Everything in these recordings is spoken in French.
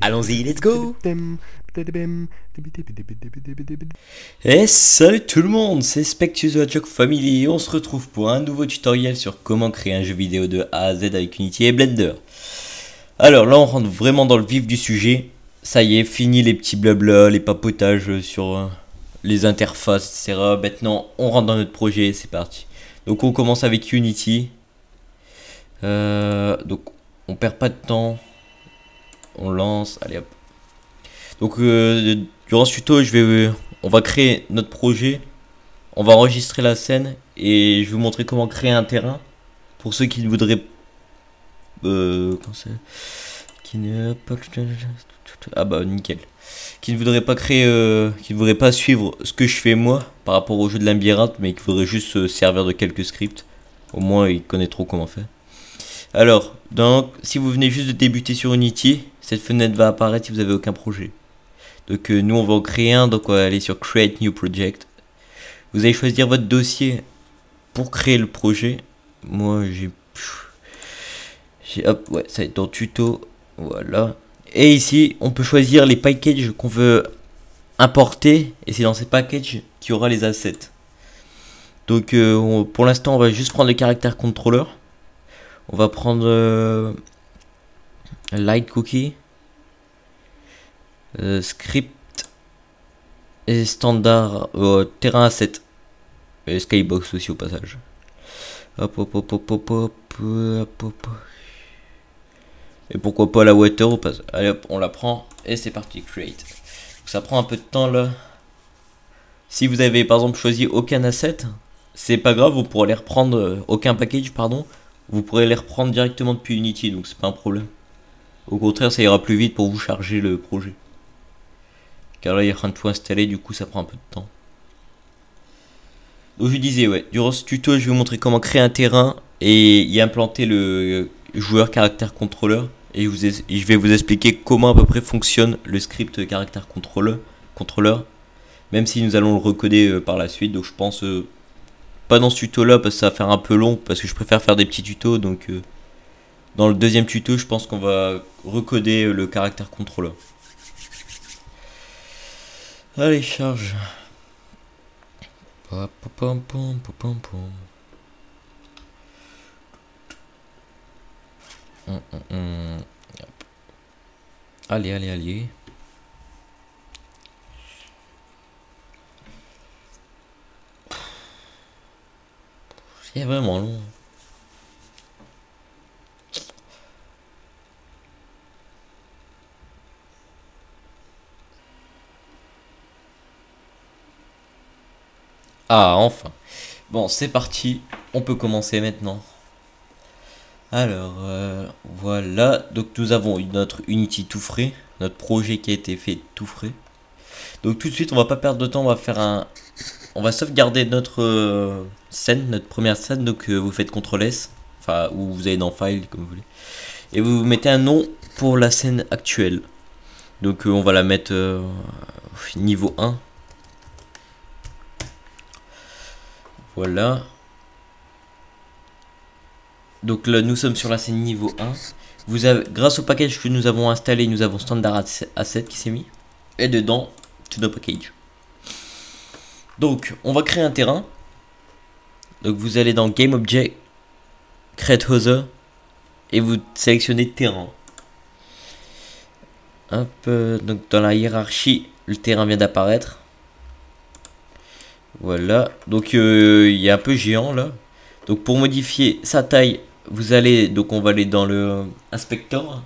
Allons-y, let's go. Et salut tout le monde, c'est Spectus de la Joke Family et on se retrouve pour un nouveau tutoriel sur comment créer un jeu vidéo de A à Z avec Unity et Blender. Alors là on rentre vraiment dans le vif du sujet. Ça y est, fini les petits blabla, les papotages sur les interfaces, etc. Maintenant on rentre dans notre projet, c'est parti. Donc on commence avec Unity. Donc on perd pas de temps. On lance, allez hop. Donc durant ce tuto, on va créer notre projet, on va enregistrer la scène et je vais vous montrer comment créer un terrain pour ceux qui ne voudraient ah bah nickel, qui ne voudraient pas créer, qui ne voudraient pas suivre ce que je fais moi par rapport au jeu de labyrinthe, mais qui voudraient juste se servir de quelques scripts. Au moins ils connaîtront comment faire. Alors, donc, si vous venez juste de débuter sur Unity, cette fenêtre va apparaître si vous n'avez aucun projet. Donc nous on va en créer un, donc on va aller sur Create New Project. Vous allez choisir votre dossier pour créer le projet. Moi hop, ouais, ça va être dans tuto, voilà. Et ici, on peut choisir les packages qu'on veut importer, et c'est dans ces packages qu'il y aura les assets. Donc pour l'instant, on va juste prendre le caractère controller. On va prendre light cookie, script et standard terrain asset et skybox aussi au passage. Hop hop hop hop hop hop hop hop. Et pourquoi pas la water au passage. Allez hop, on la prend et c'est parti, create. Donc, ça prend un peu de temps là. Si vous avez par exemple choisi aucun asset, c'est pas grave, vous pourrez les reprendre, aucun package pardon, vous pourrez les reprendre directement depuis Unity, donc c'est pas un problème. Au contraire, ça ira plus vite pour vous charger le projet. Car là il y a rien de tout installé, du coup ça prend un peu de temps. Donc je disais, ouais, durant ce tuto je vais vous montrer comment créer un terrain et y implanter le joueur caractère contrôleur. Et je vais vous expliquer comment à peu près fonctionne le script caractère contrôleur. Même si nous allons le recoder par la suite, donc je pense pas dans ce tuto là parce que ça va faire un peu long, parce que je préfère faire des petits tutos. Donc dans le deuxième tuto je pense qu'on va recoder le caractère contrôleur. Allez, charge. Allez, allez, allez. C'est vraiment long. Ah, enfin. Bon, c'est parti. On peut commencer maintenant. Alors, voilà. Donc, nous avons notre Unity tout frais. Notre projet qui a été fait tout frais. Donc, tout de suite, on va pas perdre de temps. On va sauvegarder notre scène, notre première scène. Donc, vous faites CTRL S. Enfin, ou vous allez dans File, comme vous voulez. Et vous mettez un nom pour la scène actuelle. Donc, on va la mettre niveau 1. Voilà. Donc là, nous sommes sur la scène niveau 1. Vous avez, grâce au package que nous avons installé, nous avons Standard Asset qui s'est mis. Et dedans, tout nos packages. Donc, on va créer un terrain. Donc, vous allez dans Game Object, Create Other, et vous sélectionnez terrain. Hop, donc dans la hiérarchie, le terrain vient d'apparaître. Voilà. Donc, il y a un peu géant là. Donc, pour modifier sa taille, on va aller dans le inspector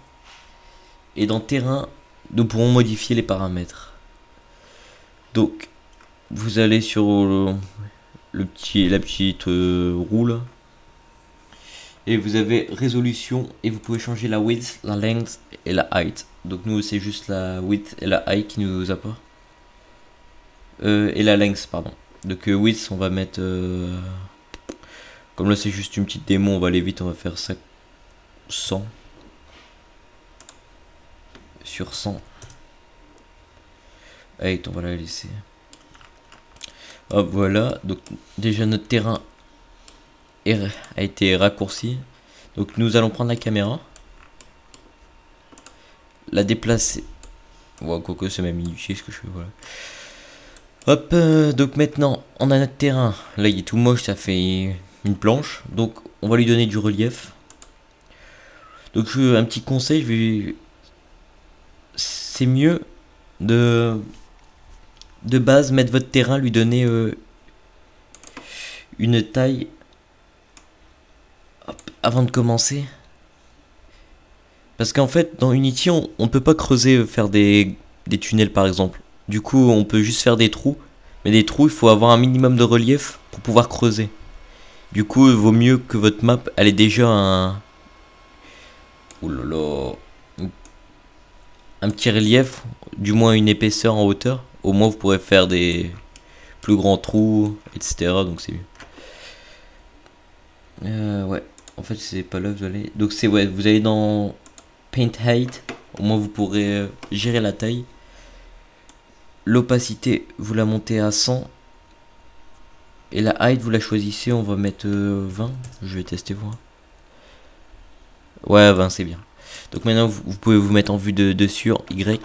et dans terrain, nous pourrons modifier les paramètres. Donc, vous allez sur la petite roue là, et vous avez résolution et vous pouvez changer la width, la length et la height. Donc nous c'est juste la width et la height qui nous apportent et la length pardon. Donc width on va mettre comme là c'est juste une petite démo, on va aller vite, on va faire ça 100 sur 100. Allez, on va la laisser. Hop, voilà. Donc déjà notre terrain a été raccourci. Donc nous allons prendre la caméra. la déplacer. Bon, quoique c'est même inutile ce que je fais, voilà. Hop, donc maintenant, on a notre terrain. Là, il est tout moche, ça fait une planche. Donc, on va lui donner du relief. Donc, un petit conseil, c'est mieux de base mettre votre terrain, lui donner une taille. Hop, avant de commencer. Parce qu'en fait, dans Unity, on ne peut pas creuser, faire des tunnels par exemple. Du coup, on peut juste faire des trous. Mais des trous, il faut avoir un minimum de relief pour pouvoir creuser. Du coup, il vaut mieux que votre map, elle ait déjà Ouh là là. Un petit relief, du moins une épaisseur en hauteur. Au moins, vous pourrez faire des plus grands trous, etc. Donc c'est mieux. Ouais. En fait, c'est pas là, vous allez. Donc c'est ouais, vous allez dans Paint Height. Au moins, vous pourrez gérer la taille. L'opacité, vous la montez à 100. Et la height, vous la choisissez. On va mettre 20. Je vais tester voir. Ouais, 20, c'est bien. Donc maintenant, vous pouvez vous mettre en vue de dessus, en Y.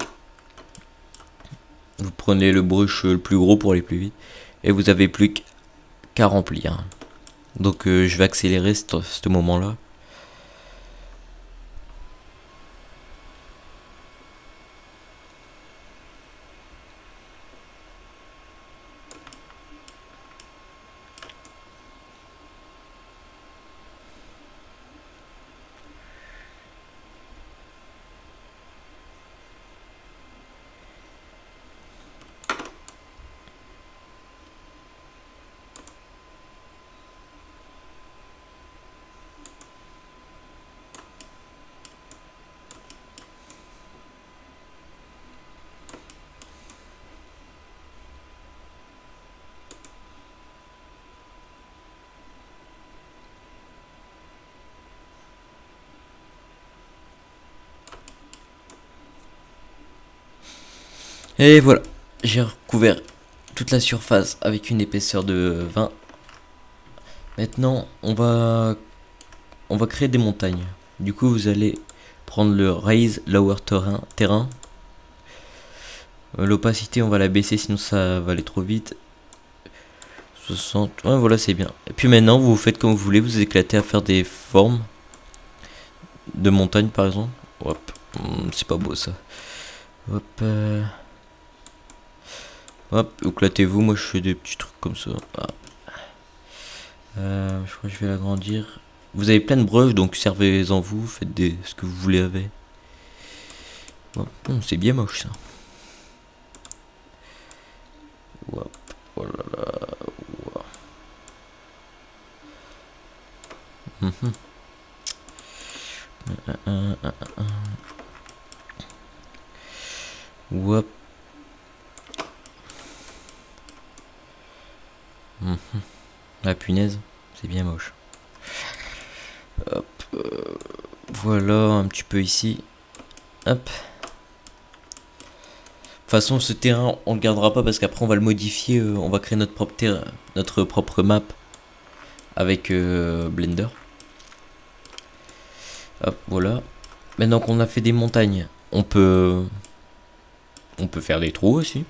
Vous prenez le brush le plus gros pour aller plus vite. Et vous avez plus qu'à remplir. Donc je vais accélérer ce moment-là. Et voilà, j'ai recouvert toute la surface avec une épaisseur de 20. Maintenant, on va créer des montagnes. Du coup, vous allez prendre le Raise Lower terrain. L'opacité, on va la baisser, sinon ça va aller trop vite. 60, ouais, voilà, c'est bien. Et puis maintenant, vous faites comme vous voulez, vous éclatez à faire des formes de montagne, par exemple. Hop, c'est pas beau ça. Hop, hop, éclatez-vous. Moi, je fais des petits trucs comme ça. Je crois que je vais l'agrandir. Vous avez plein de brushes, donc servez-en vous, faites ce que vous voulez avec. C'est bien moche ça. Hop, oh là là. Hop. La punaise, c'est bien moche. Hop, voilà, un petit peu ici. Hop. De toute façon, ce terrain, on le gardera pas parce qu'après on va le modifier. On va créer notre propre terrain, notre propre map avec Blender. Hop, voilà. Maintenant qu'on a fait des montagnes, on peut faire des trous aussi.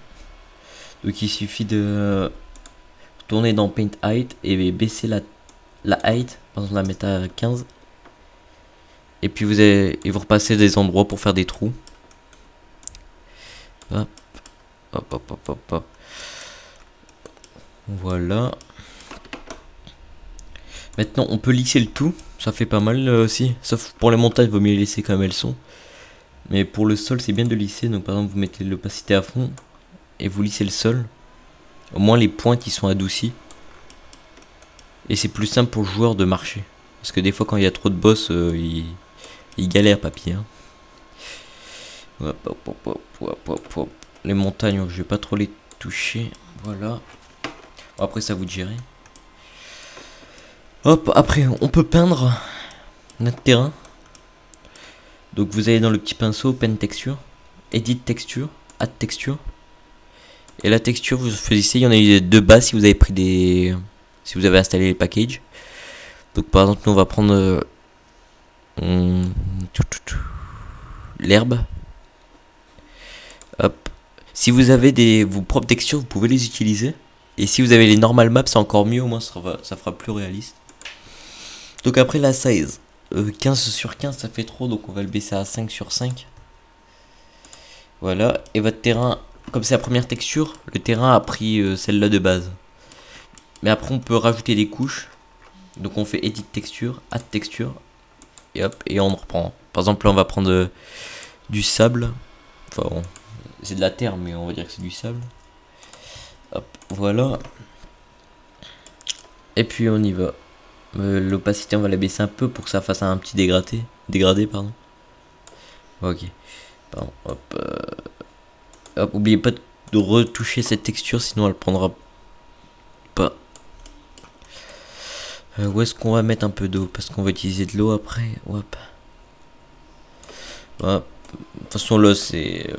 Donc il suffit de tourner dans Paint Height et baisser la height, par exemple la mettre à 15. Et puis vous repassez des endroits pour faire des trous. Hop, hop, hop, hop, hop, hop. Voilà. Maintenant on peut lisser le tout, ça fait pas mal aussi. Sauf pour les montagnes, vaut mieux les laisser comme elles sont. Mais pour le sol, c'est bien de lisser. Donc par exemple, vous mettez l'opacité à fond et vous lissez le sol. Au moins les pointes ils sont adoucis. Et c'est plus simple pour le joueur de marcher. Parce que des fois quand il y a trop de boss, il galère papy. Hein. Hop, hop, hop, hop, hop, hop, hop. Les montagnes, je vais pas trop les toucher. Voilà. Bon, après ça vous de gérer. Hop, après on peut peindre notre terrain. Donc vous allez dans le petit pinceau, Pen Texture, Edit Texture, Add Texture. Et la texture, vous choisissez, il y en a eu deux bas si vous avez pris si vous avez installé les packages. Donc par exemple, nous on va prendre l'herbe. Si vous avez vos propres textures, vous pouvez les utiliser. Et si vous avez les normal maps, c'est encore mieux, au moins ça fera plus réaliste. Donc après la size, 15 sur 15 ça fait trop, donc on va le baisser à 5 sur 5. Voilà, et votre terrain, comme c'est la première texture, le terrain a pris celle-là de base. Mais après on peut rajouter des couches. Donc on fait edit texture, add texture, et hop, et on reprend. Par exemple là on va prendre du sable. Enfin bon, c'est de la terre mais on va dire que c'est du sable. Hop, voilà. Et puis on y va. L'opacité on va la baisser un peu pour que ça fasse un petit dégradé. Dégradé pardon. Ok. Pardon, hop. Hop, oubliez pas de retoucher cette texture sinon elle prendra pas. Où est-ce qu'on va mettre un peu d'eau? Parce qu'on va utiliser de l'eau après. Hop. Hop. De toute façon là c'est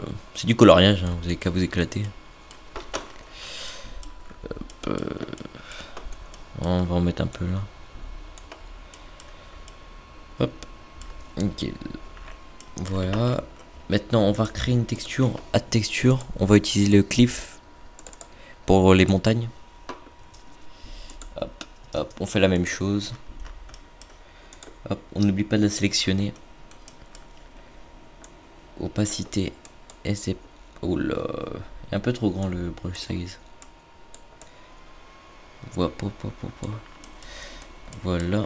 du coloriage, hein. Vous avez qu'à vous éclater. Hop, on va en mettre un peu là. Hop. Nickel. Voilà. Maintenant on va recréer une texture. Add texture. On va utiliser le cliff pour les montagnes. Hop. Hop. On fait la même chose. Hop. On n'oublie pas de la sélectionner. Opacité. Et c'est... Oh là. Il est un peu trop grand le brush size. Voilà. Voilà.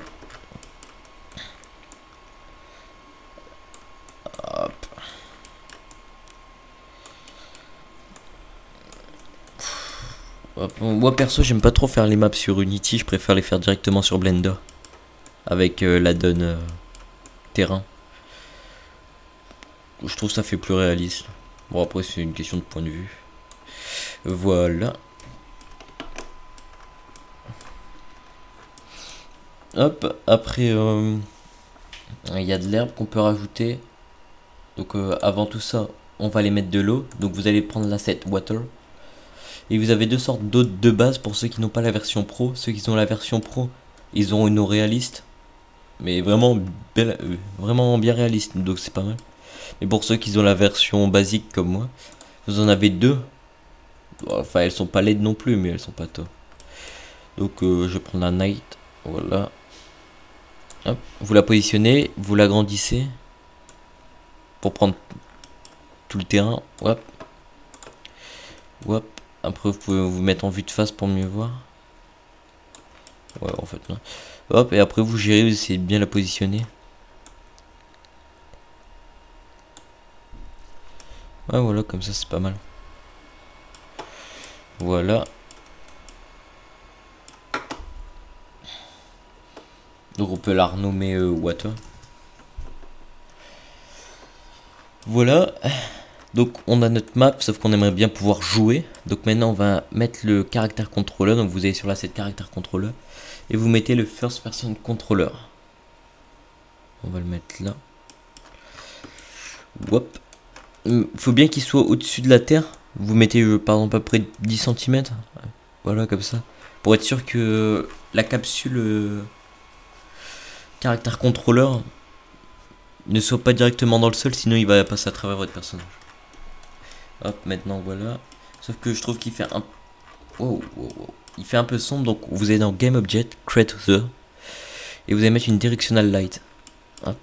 Hop. Hop. Moi perso j'aime pas trop faire les maps sur Unity, je préfère les faire directement sur Blender. Avec la donne terrain. Je trouve ça fait plus réaliste. Bon après c'est une question de point de vue. Voilà. Hop, après il y a de l'herbe qu'on peut rajouter. Donc avant tout ça, on va aller mettre de l'eau. Donc vous allez prendre l'asset water. Et vous avez deux sortes d'eau de base pour ceux qui n'ont pas la version pro. Ceux qui ont la version pro, ils ont une eau réaliste. Mais vraiment, vraiment bien réaliste. Donc c'est pas mal. Et pour ceux qui ont la version basique comme moi, vous en avez deux. Enfin elles sont pas laides non plus, mais elles sont pas top. Donc je vais prendre la night. Voilà. Hop. Vous la positionnez, vous l'agrandissez. Pour prendre tout le terrain. Hop. Hop. Après vous pouvez vous mettre en vue de face pour mieux voir. Ouais en fait non. Hop, et après vous gérez, vous essayez de bien la positionner. Ouais voilà, comme ça c'est pas mal. Voilà. Donc on peut la renommer water. Voilà. Donc on a notre map, sauf qu'on aimerait bien pouvoir jouer. Donc maintenant on va mettre le caractère controller. Donc vous allez sur l'asset caractère controller. Et vous mettez le first person controller. On va le mettre là. Hop. Faut bien qu'il soit au-dessus de la terre. Vous mettez par exemple à peu près 10 cm. Voilà comme ça. Pour être sûr que la capsule caractère controller ne soit pas directement dans le sol, sinon il va passer à travers votre personnage. Hop, maintenant voilà. Sauf que je trouve qu'il fait un... Wow. Il fait un peu sombre, donc vous allez dans Game Object, Create Other. Et vous allez mettre une Directional Light. Hop.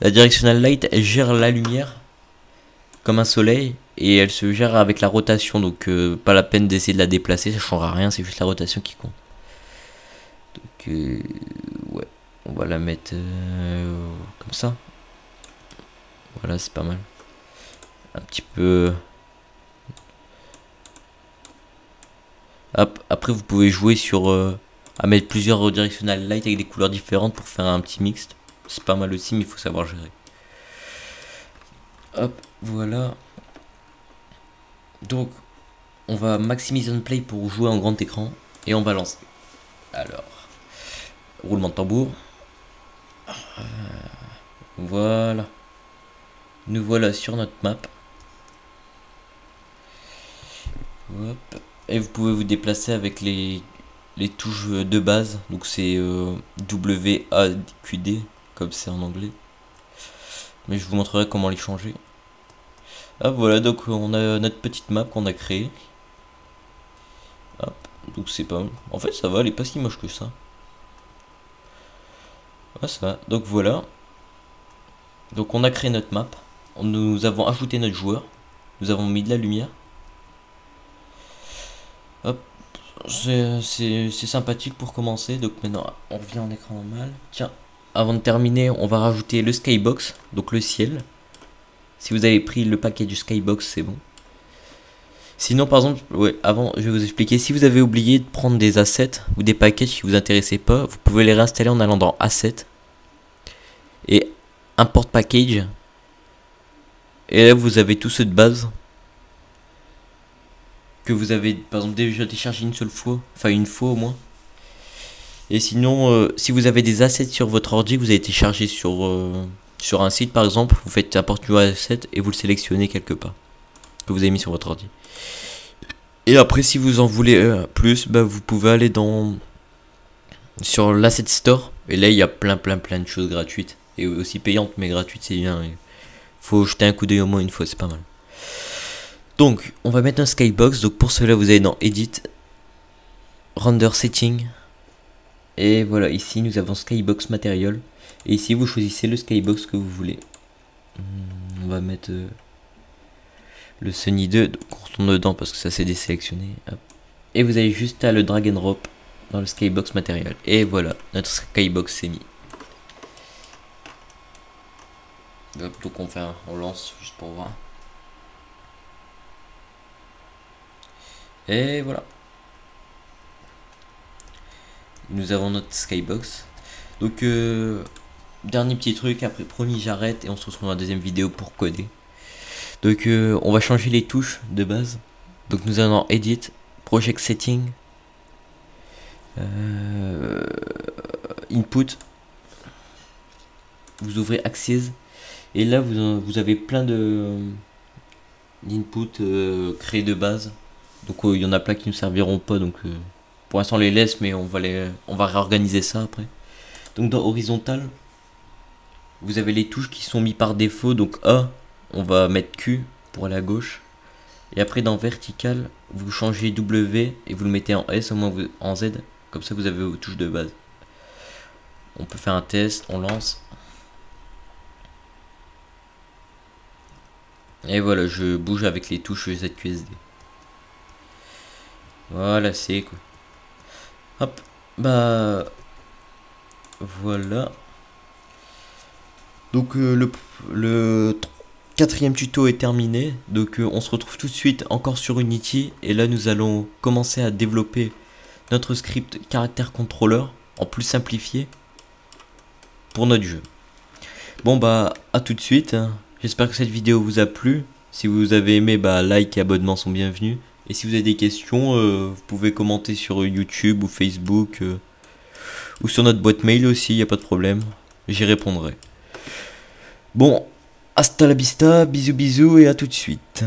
La Directional Light, elle gère la lumière comme un soleil. Et elle se gère avec la rotation, donc pas la peine d'essayer de la déplacer, ça changera rien, c'est juste la rotation qui compte. Donc ouais, on va la mettre comme ça. Voilà, c'est pas mal. Un petit peu... Hop, après vous pouvez jouer sur... à mettre plusieurs directional light avec des couleurs différentes pour faire un petit mixte. C'est pas mal aussi, mais il faut savoir gérer. Hop, voilà. Donc, on va maximiser on play pour jouer en grand écran. Et on va lancer. Alors, roulement de tambour. Voilà. Nous voilà sur notre map. Hop. Et vous pouvez vous déplacer avec les touches de base. Donc c'est WAQD, comme c'est en anglais. Mais je vous montrerai comment les changer. Ah voilà, donc on a notre petite map qu'on a créée. Hop, donc c'est pas mal. En fait ça va, elle est pas si moche que ça. Ouais, ça va. Donc voilà. Donc on a créé notre map. Nous avons ajouté notre joueur. Nous avons mis de la lumière. Hop, c'est sympathique pour commencer. Donc maintenant on revient en écran normal. Tiens, avant de terminer, on va rajouter le skybox, donc le ciel. Si vous avez pris le paquet du skybox, c'est bon. Sinon, par exemple, ouais, avant, je vais vous expliquer. Si vous avez oublié de prendre des assets ou des packages qui vous intéressaient pas, vous pouvez les réinstaller en allant dans Assets et Import Package. Et là, vous avez tous ceux de base que vous avez, par exemple, déjà téléchargé une seule fois, enfin une fois au moins. Et sinon, si vous avez des assets sur votre ordi que vous avez téléchargé sur un site, par exemple, vous faites Import New Asset et vous le sélectionnez quelque part que vous avez mis sur votre ordi. Et après, si vous en voulez plus, bah, vous pouvez aller sur l'Asset Store. Et là, il y a plein de choses gratuites. Et aussi payantes, mais gratuites, c'est bien. Il faut jeter un coup d'œil au moins une fois, c'est pas mal. Donc, on va mettre un skybox. Donc, pour cela, vous allez dans Edit, Render Setting. Et voilà, ici, nous avons Skybox Material. Et ici, vous choisissez le skybox que vous voulez. On va mettre le Sunny 2. Donc, on retourne dedans parce que ça s'est désélectionné. Hop. Et vous avez juste à le drag and drop dans le skybox matériel. Et voilà, notre skybox s'est mis. Donc on lance juste pour voir. Et voilà. Nous avons notre skybox. Donc dernier petit truc, après promis j'arrête et on se retrouve dans la deuxième vidéo pour coder. Donc on va changer les touches de base. Donc nous allons dans Edit, Project Setting, Input. Vous ouvrez Axes et là vous avez plein d'input créés de base. Donc il y en a plein qui ne serviront pas. Donc pour l'instant on les laisse, mais on va réorganiser ça après. Donc dans horizontal, vous avez les touches qui sont mis par défaut. Donc A, on va mettre Q pour aller à gauche. Et après dans vertical, vous changez W et vous le mettez en S au moins en Z. Comme ça vous avez vos touches de base. On peut faire un test, on lance. Et voilà, je bouge avec les touches ZQSD. Voilà, c'est quoi. Hop, bah voilà. Donc le quatrième tuto est terminé. Donc on se retrouve tout de suite encore sur Unity. Et là nous allons commencer à développer notre script caractère controller en plus simplifié pour notre jeu. Bon bah à tout de suite. J'espère que cette vidéo vous a plu. Si vous avez aimé, bah like et abonnement sont bienvenus. Et si vous avez des questions, vous pouvez commenter sur YouTube ou Facebook ou sur notre boîte mail aussi, y a pas de problème. J'y répondrai. Bon, hasta la vista, bisous bisous et à tout de suite.